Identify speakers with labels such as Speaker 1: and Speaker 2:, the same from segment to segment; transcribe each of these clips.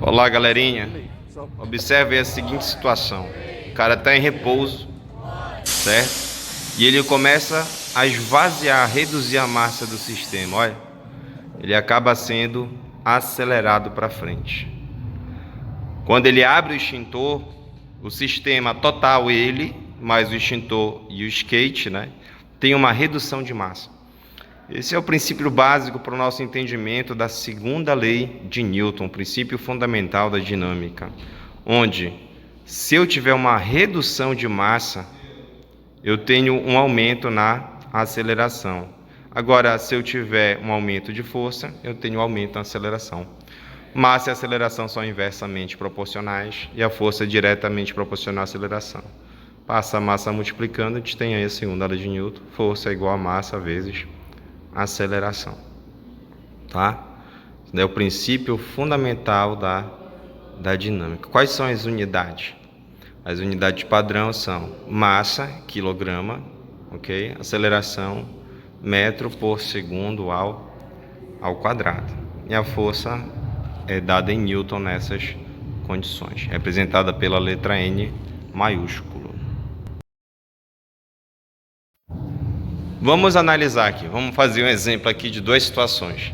Speaker 1: Olá, galerinha. Observe a seguinte situação. O cara está em repouso, certo? E ele começa a esvaziar, a reduzir a massa do sistema. Olha, ele acaba sendo acelerado para frente. Quando ele abre o extintor, o sistema total, ele, mais o extintor e o skate, né, tem uma redução de massa. Esse é o princípio básico para o nosso entendimento da segunda lei de Newton, o princípio fundamental da dinâmica, onde, se eu tiver uma redução de massa, eu tenho um aumento na aceleração. Agora, se eu tiver um aumento de força, eu tenho um aumento na aceleração. Massa e aceleração são inversamente proporcionais e a força é diretamente proporcional à aceleração. Passa a massa multiplicando, a gente tem aí a segunda lei de Newton, força é igual a massa vezes aceleração, tá? Esse é o princípio fundamental da dinâmica. Quais são as unidades? As unidades padrão são massa, quilograma, ok? Aceleração, metro por segundo ao quadrado. E a força é dada em Newton nessas condições, representada pela letra N maiúsculo. Vamos analisar aqui, vamos fazer um exemplo aqui de duas situações.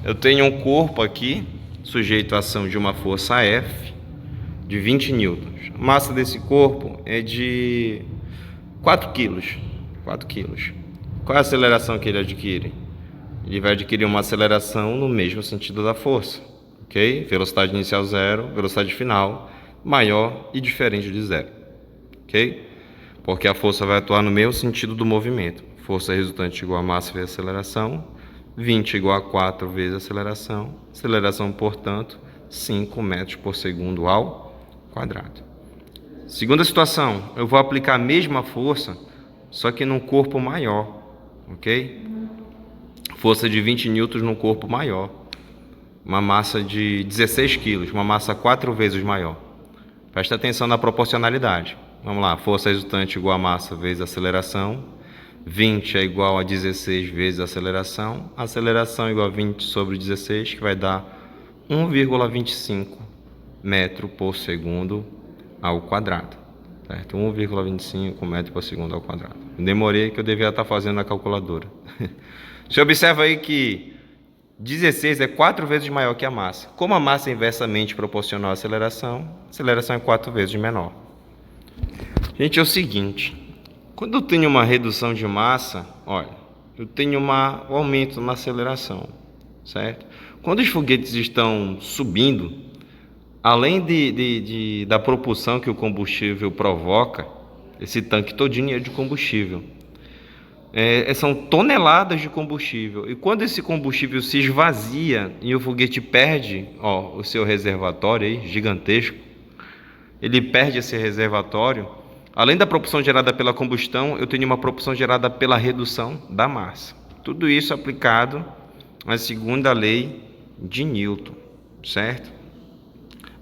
Speaker 1: Eu tenho um corpo aqui, sujeito à ação de uma força F, de 20 newtons. A massa desse corpo é de 4 quilos. 4 quilos. Qual é a aceleração que ele adquire? Ele vai adquirir uma aceleração no mesmo sentido da força, ok? Velocidade inicial zero, velocidade final maior e diferente de zero, ok? Porque a força vai atuar no mesmo sentido do movimento. Força resultante igual a massa vezes aceleração, 20 igual a 4 vezes aceleração, aceleração, portanto, 5 metros por segundo ao quadrado. Segunda situação, eu vou aplicar a mesma força, só que num corpo maior, ok? Força de 20 newtons num corpo maior, uma massa de 16 quilos, uma massa 4 vezes maior. Presta atenção na proporcionalidade. Vamos lá, força resultante igual a massa vezes aceleração, 20 é igual a 16 vezes aceleração igual a 20 sobre 16, que vai dar 1,25 metro por segundo ao quadrado, certo? 1,25 metro por segundo ao quadrado. Demorei, que eu devia estar fazendo na calculadora. Você observa aí que 16 é 4 vezes maior que a massa. Como a massa é inversamente proporcional à aceleração, a aceleração é 4 vezes menor. Gente, é o seguinte, quando eu tenho uma redução de massa, olha, eu tenho um aumento na aceleração, certo? Quando os foguetes estão subindo, além da propulsão que o combustível provoca, esse tanque todinho é de combustível. São toneladas de combustível. E quando esse combustível se esvazia e o foguete perde, ó, o seu reservatório aí, gigantesco, ele perde esse reservatório. Além da propulsão gerada pela combustão, eu tenho uma propulsão gerada pela redução da massa. Tudo isso aplicado à segunda lei de Newton, certo?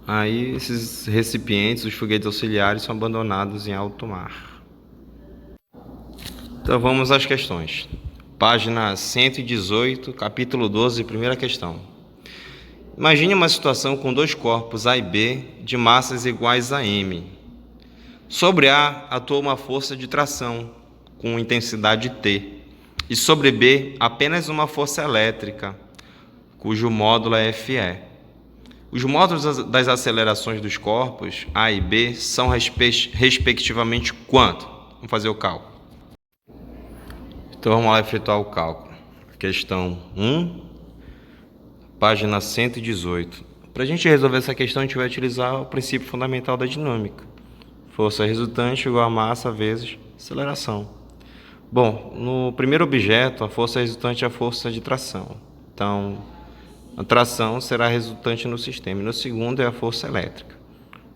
Speaker 1: Aí esses recipientes, os foguetes auxiliares, são abandonados em alto mar. Então vamos às questões. Página 118, capítulo 12, primeira questão. Imagine uma situação com dois corpos A e B de massas iguais a M. Sobre A atua uma força de tração com intensidade T, e sobre B apenas uma força elétrica, cujo módulo é Fe. Os módulos das acelerações dos corpos A e B são respectivamente quanto? Vamos fazer o cálculo. Então vamos lá efetuar o cálculo. Questão 1, página 118. Para a gente resolver essa questão, a gente vai utilizar o princípio fundamental da dinâmica. Força resultante igual a massa vezes aceleração. Bom, no primeiro objeto, a força resultante é a força de tração. Então, a tração será resultante no sistema. E no segundo é a força elétrica.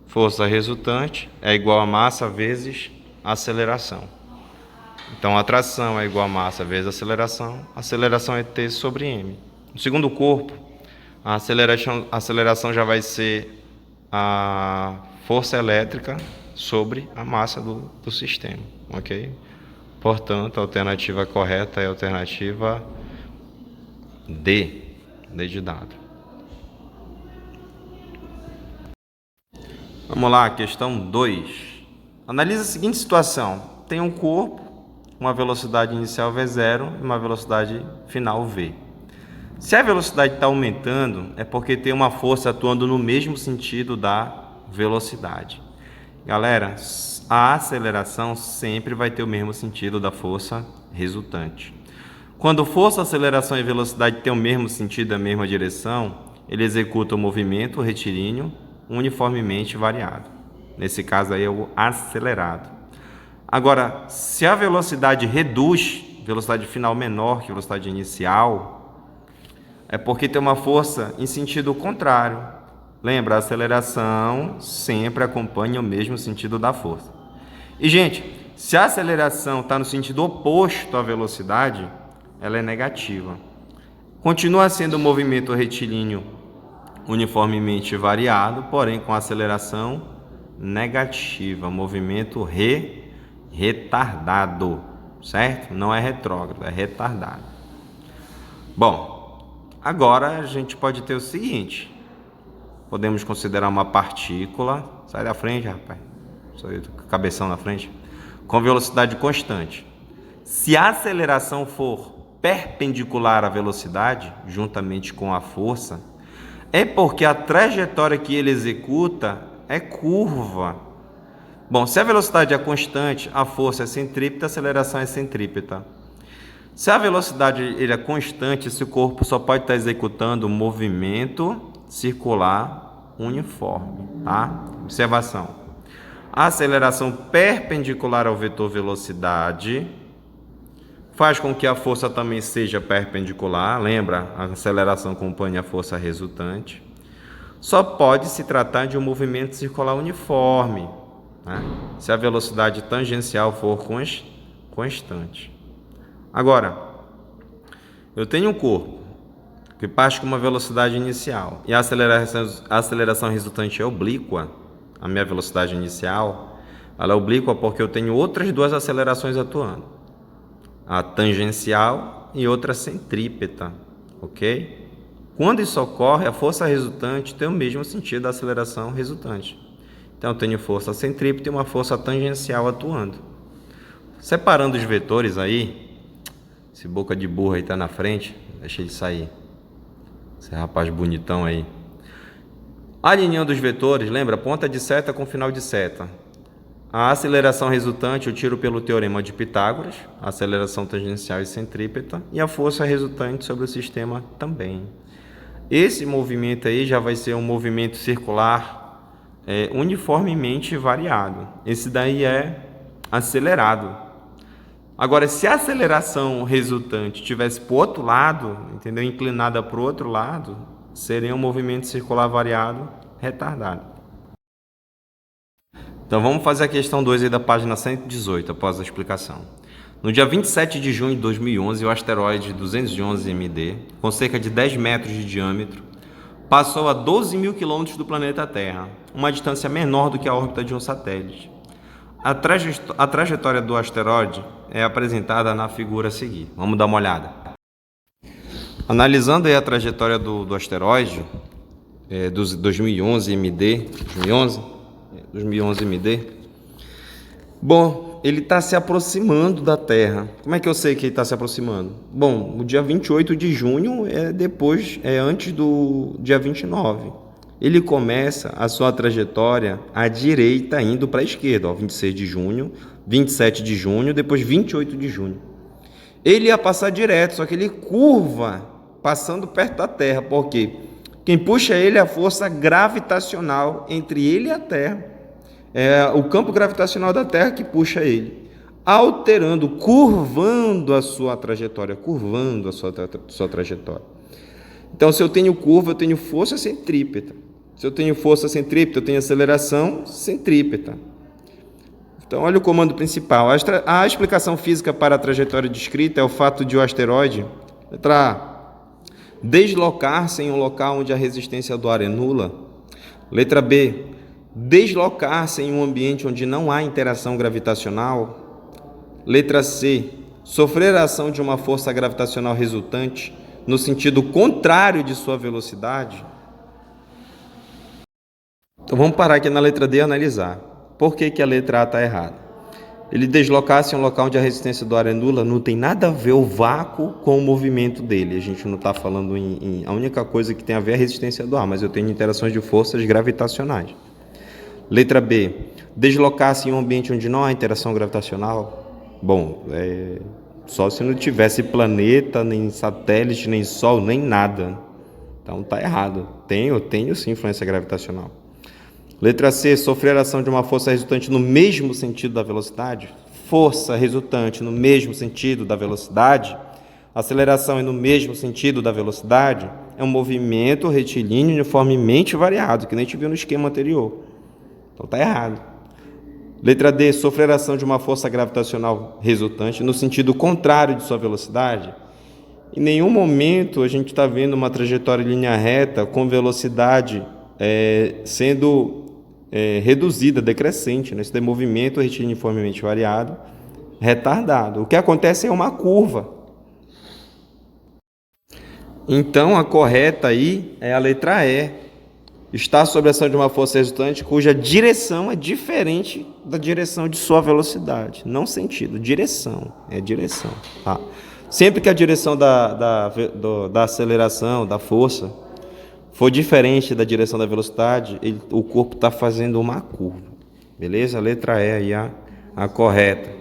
Speaker 1: Força resultante é igual a massa vezes aceleração. Então, a tração é igual a massa vezes aceleração é T sobre M. No segundo corpo, a aceleração já vai ser a força elétrica sobre a massa do sistema, ok? Portanto, a alternativa correta é a alternativa D de dado. Vamos lá, questão 2. Analisa a seguinte situação. Tem um corpo, uma velocidade inicial V0 e uma velocidade final V. Se a velocidade está aumentando, é porque tem uma força atuando no mesmo sentido da velocidade. Galera, a aceleração sempre vai ter o mesmo sentido da força resultante. Quando força, aceleração e velocidade têm o mesmo sentido, a mesma direção, ele executa o movimento retilíneo uniformemente variado. Nesse caso aí é o acelerado. Agora, se a velocidade reduz, velocidade final menor que a velocidade inicial, é porque tem uma força em sentido contrário. Lembra, a aceleração sempre acompanha o mesmo sentido da força. E, gente, se a aceleração está no sentido oposto à velocidade, ela é negativa. Continua sendo um movimento retilíneo uniformemente variado, porém com aceleração negativa, movimento retardado, certo? Não é retrógrado, é retardado. Bom, agora a gente pode ter o seguinte, podemos considerar uma partícula, sai da frente, rapaz, sai com a cabeção na frente, com velocidade constante. Se a aceleração for perpendicular à velocidade, juntamente com a força, é porque a trajetória que ele executa é curva. Bom, se a velocidade é constante, a força é centrípeta, a aceleração é centrípeta. Se a velocidade é constante, esse corpo só pode estar executando um movimento circular uniforme, tá? Observação. A aceleração perpendicular ao vetor velocidade faz com que a força também seja perpendicular. Lembra? A aceleração acompanha a força resultante. Só pode se tratar de um movimento circular uniforme, né? Se a velocidade tangencial for constante. Agora, eu tenho um corpo que parte com uma velocidade inicial e a aceleração resultante é oblíqua. A minha velocidade inicial ela é oblíqua porque eu tenho outras duas acelerações atuando. A tangencial e outra centrípeta, ok? Quando isso ocorre, a força resultante tem o mesmo sentido da aceleração resultante. Então, eu tenho força centrípeta e uma força tangencial atuando. Separando os vetores aí, esse boca de burro aí tá na frente, deixa ele sair. Esse rapaz bonitão aí. Alinhando os vetores, lembra? Ponta de seta com final de seta. A aceleração resultante eu tiro pelo teorema de Pitágoras, a aceleração tangencial e centrípeta, e a força resultante sobre o sistema também. Esse movimento aí já vai ser um movimento circular uniformemente variado. Esse daí é acelerado. Agora, se a aceleração resultante estivesse para o outro lado, entendeu? Inclinada para o outro lado, seria um movimento circular variado retardado. Então, vamos fazer a questão 2 aí da página 118, após a explicação. No dia 27 de junho de 2011, o asteroide 211 MD, com cerca de 10 metros de diâmetro, passou a 12 mil quilômetros do planeta Terra, uma distância menor do que a órbita de um satélite. A trajetória do asteroide é apresentada na figura a seguir. Vamos dar uma olhada. Analisando aí a trajetória do asteroide, do 2011 MD, 2011 MD. Bom, ele está se aproximando da Terra. Como é que eu sei que ele está se aproximando? Bom, o dia 28 de junho é antes do dia 29. Ele começa a sua trajetória à direita, indo para a esquerda, 26 de junho, 27 de junho, depois 28 de junho. Ele ia passar direto, só que ele curva, passando perto da Terra, porque quem puxa ele é a força gravitacional entre ele e a Terra. É o campo gravitacional da Terra que puxa ele, alterando, curvando a sua trajetória, Então, se eu tenho curva, eu tenho força centrípeta. Se eu tenho força centrípeta, eu tenho aceleração centrípeta. Então, olha o comando principal. A explicação física para a trajetória descrita é o fato de o asteroide, letra A, deslocar-se em um local onde a resistência do ar é nula. Letra B, deslocar-se em um ambiente onde não há interação gravitacional. Letra C, sofrer a ação de uma força gravitacional resultante no sentido contrário de sua velocidade. Então vamos parar aqui na letra D e analisar. Por que a letra A está errada? Ele deslocar-se em um local onde a resistência do ar é nula, não tem nada a ver o vácuo com o movimento dele. A gente não está falando a única coisa que tem a ver é a resistência do ar, mas eu tenho interações de forças gravitacionais. Letra B. Deslocar-se em um ambiente onde não há interação gravitacional? Bom, só se não tivesse planeta, nem satélite, nem Sol, nem nada. Então tá errado. Tenho sim influência gravitacional. Letra C. Sofrer a ação de uma força resultante no mesmo sentido da velocidade? Força resultante no mesmo sentido da velocidade? Aceleração é no mesmo sentido da velocidade? É um movimento retilíneo uniformemente variado, que nem a gente viu no esquema anterior. Então tá errado. Letra D. Sofrer a ação de uma força gravitacional resultante no sentido contrário de sua velocidade? Em nenhum momento a gente está vendo uma trajetória em linha reta com velocidade sendo reduzida, decrescente, né? Isso é movimento retilíneo uniformemente variado, retardado. O que acontece é uma curva. Então a correta aí é a letra E. Está sob a ação de uma força resultante cuja direção é diferente da direção de sua velocidade. Não sentido, direção. É direção. Tá? Sempre que a direção da aceleração, da força, for diferente da direção da velocidade, o corpo está fazendo uma curva. Beleza? A letra E aí a correta.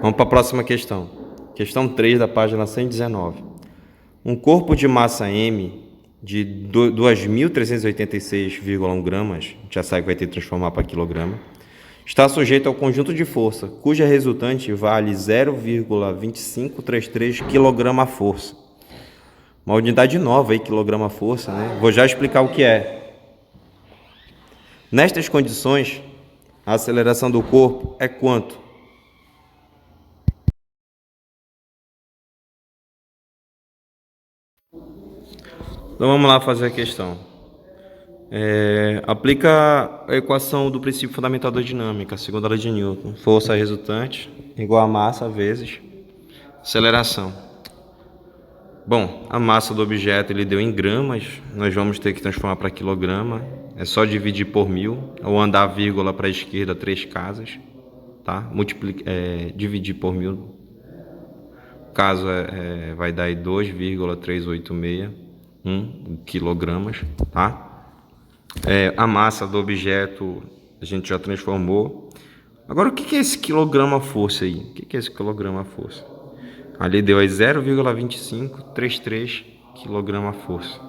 Speaker 1: Vamos para a próxima questão. Questão 3 da página 119. Um corpo de massa M de 2.386,1 gramas, já sabe que vai ter que transformar para quilograma, está sujeito ao conjunto de força, cuja resultante vale 0,2533 kg/força. Uma unidade nova aí, quilograma-força, né? Vou já explicar o que é. Nestas condições, a aceleração do corpo é quanto? Então vamos lá fazer a questão. Aplica a equação do princípio fundamental da dinâmica, segundo a lei de Newton. Força resultante igual a massa vezes aceleração. Bom, a massa do objeto ele deu em gramas, nós vamos ter que transformar para quilograma. É só dividir por 1000, ou andar a vírgula para a esquerda 3 casas, tá? Dividir por 1000, o caso vai dar aí 2,386 quilogramas, tá? A massa do objeto a gente já transformou. Agora, o que é esse quilograma-força aí? O que é esse quilograma-força? Ali deu aí 0,2533 kg/força.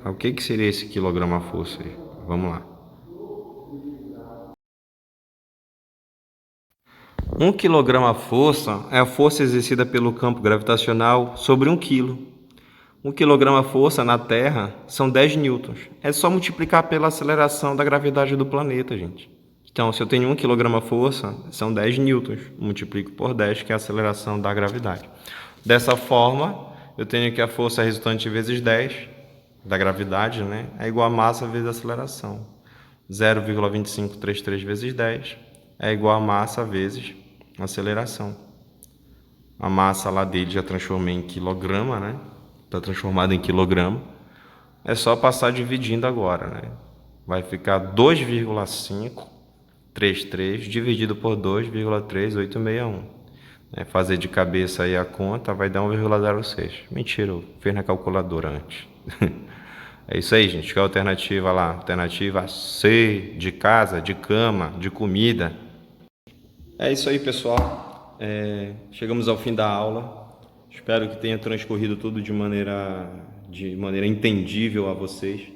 Speaker 1: O que seria esse quilograma-força aí? Vamos lá. 1 quilograma-força é a força exercida pelo campo gravitacional sobre 1 quilo. 1 quilograma-força na Terra são 10 newtons. É só multiplicar pela aceleração da gravidade do planeta, gente. Então, se eu tenho 1 quilograma-força, são 10 newtons. Multiplico por 10, que é a aceleração da gravidade. Dessa forma, eu tenho que a força resultante vezes 10 da gravidade, né, é igual a massa vezes a aceleração. 0,2533 vezes 10 é igual a massa vezes a aceleração. A massa lá dele já transformei em quilograma, né? Está transformado em quilograma. É só passar dividindo agora, né? Vai ficar 2,533 dividido por 2,3861. Fazer de cabeça aí a conta vai dar 1,06. Mentira, eu fiz na calculadora antes. É isso aí, gente. Qual a alternativa lá? Alternativa C, de casa, de cama, de comida. É isso aí, pessoal. Chegamos ao fim da aula. Espero que tenha transcorrido tudo de maneira entendível a vocês.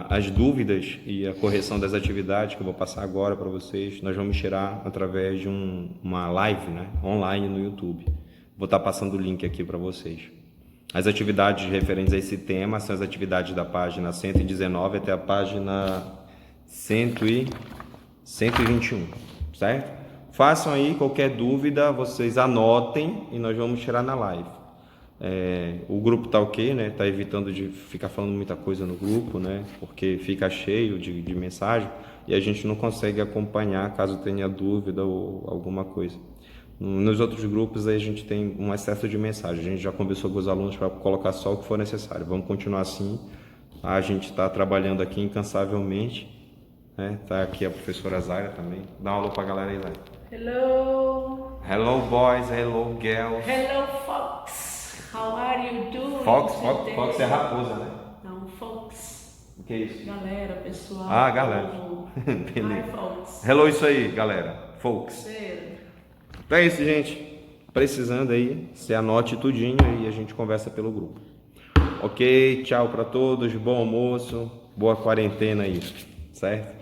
Speaker 1: As dúvidas e a correção das atividades que eu vou passar agora para vocês, nós vamos tirar através de uma live, né, online no YouTube. Vou estar passando o link aqui para vocês. As atividades referentes a esse tema são as atividades da página 119 até a página 121, certo? Façam aí, qualquer dúvida, vocês anotem e nós vamos tirar na live. O grupo tá ok, né? Tá evitando de ficar falando muita coisa no grupo, né? Porque fica cheio de mensagem e a gente não consegue acompanhar caso tenha dúvida ou alguma coisa. Nos outros grupos aí a gente tem um excesso de mensagem. A gente já conversou com os alunos para colocar só o que for necessário. Vamos continuar assim A gente está trabalhando aqui incansavelmente. Tá aqui a professora Zaira também. Dá um alô pra galera aí, Zaira.
Speaker 2: Hello.
Speaker 1: Hello boys, hello girls.
Speaker 2: Hello, Fox. How are you doing?
Speaker 1: Fox é raposa, né?
Speaker 2: Não, Fox.
Speaker 1: O que é isso?
Speaker 2: Galera, pessoal.
Speaker 1: Ah, galera.
Speaker 2: Beleza. Hi, Fox.
Speaker 1: Hello, isso aí, galera. Folks. Então é isso, gente. Precisando aí, você anote tudinho e a gente conversa pelo grupo. Ok, tchau pra todos, bom almoço, boa quarentena aí, certo?